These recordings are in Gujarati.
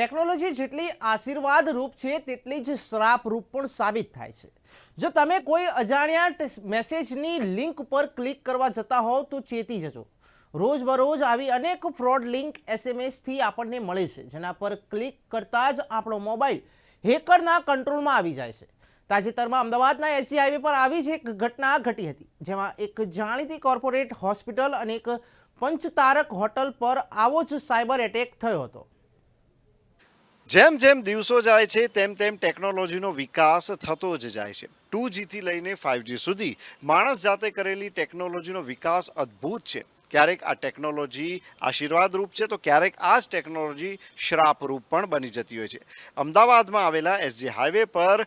ટેકનોલોજી જેટલી આશીર્વાદ રૂપ છે તેટલી જ શ્રાપ રૂપ પણ સાબિત થાય છે. જો તમે કોઈ અજાણ્યા મેસેજની લિંક પર ક્લિક કરવા જતા હોવ તો ચેતી જજો. રોજબરોજ આવી અનેક ફ્રોડ લિંક એસએમએસથી આપણને મળે છે, જેના પર ક્લિક કરતાં જ આપણો મોબાઈલ હેકરના કંટ્રોલમાં આવી જાય છે. તાજેતરમાં અમદાવાદના એસજી હાઈવે પર આવી જ એક ઘટના ઘટી હતી, જેમાં એક જાણીતી કોર્પોરેટ હોસ્પિટલ અને એક પંચતારક હોટલ પર આવો જ સાયબર એટેક થયો હતો. જેમ જેમ દિવસો જાય છે તેમ તેમ ટેકનોલોજીનો વિકાસ થતો જ જાય છે. 2G થી લઈને 5G સુધી માણસ જાતે કરેલી ટેકનોલોજીનો વિકાસ અદ્ભુત છે. ક્યારેક આ ટેકનોલોજી આશીર્વાદ રૂપ છે તો ક્યારેક આ જ ટેકનોલોજી શ્રાપ રૂપ પણ બની જતી હોય છે. અમદાવાદમાં આવેલા એસજી હાઈવે પર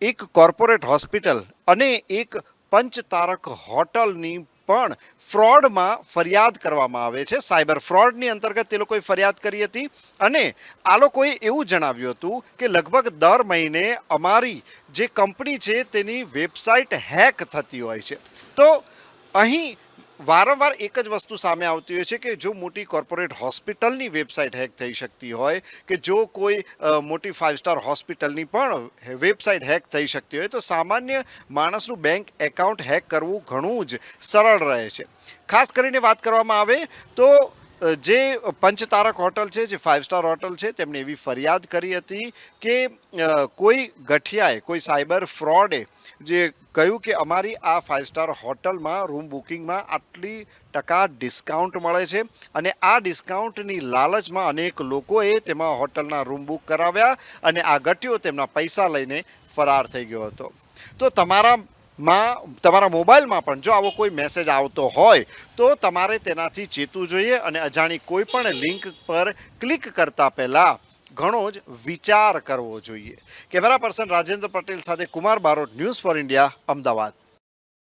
એક કોર્પોરેટ હોસ્પિટલ અને એક પંચતારક હોટલની પણ ફ્રોડમાં ફરિયાદ કરવામાં આવે છે. સાયબર ફ્રોડની અંતર્ગત તે લોકોએ ફરિયાદ કરી હતી અને આ લોકોએ એવું જણાવ્યું હતું કે લગભગ દર મહિને અમારી જે કંપની છે તેની વેબસાઇટ હેક થતી હોય છે. તો અહીં વારંવાર એક જ વસ્તુ સામે આવતી હોય છે કે જો મોટી કોર્પોરેટ હોસ્પિટલની વેબસાઇટ હેક થઈ શકતી હોય કે જો કોઈ મોટી 5 સ્ટાર હોસ્પિટલની પણ વેબસાઇટ હેક થઈ શકતી હોય તો સામાન્ય માણસનું બેંક એકાઉન્ટ હેક કરવું ઘણું જ સરળ રહે છે. ખાસ કરીને વાત કરવામાં આવે તો જે પંચતારક હોટલ છે, જે 5 સ્ટાર હોટલ છે, તેમણે એવી ફરિયાદ કરી હતી કે કોઈ ગઠિયાએ, કોઈ સાયબર ફ્રોડે જે કહ્યું કે અમારી આ 5 સ્ટાર હોટલમાં રૂમ બુકિંગમાં આટલી ટકા ડિસ્કાઉન્ટ મળે છે અને આ ડિસ્કાઉન્ટની લાલચમાં અનેક લોકોએ તેમાં હોટલના રૂમ બુક કરાવ્યા અને આ ગઠિયો તેમના પૈસા લઈને ફરાર થઈ ગયો હતો. તો તમારા મોબાઈલમાં પણ જો આવો કોઈ મેસેજ આવતો હોય તો તમારે તેનાથી ચેતવું જોઈએ અને અજાણી કોઈ પણ લિંક પર ક્લિક કરતા પહેલા ઘણો જ વિચાર કરવો જોઈએ. કેમેરા પર્સન રાજેન્દ્ર પટેલ સાથે Kumar Barot, news for India, Ahmedabad.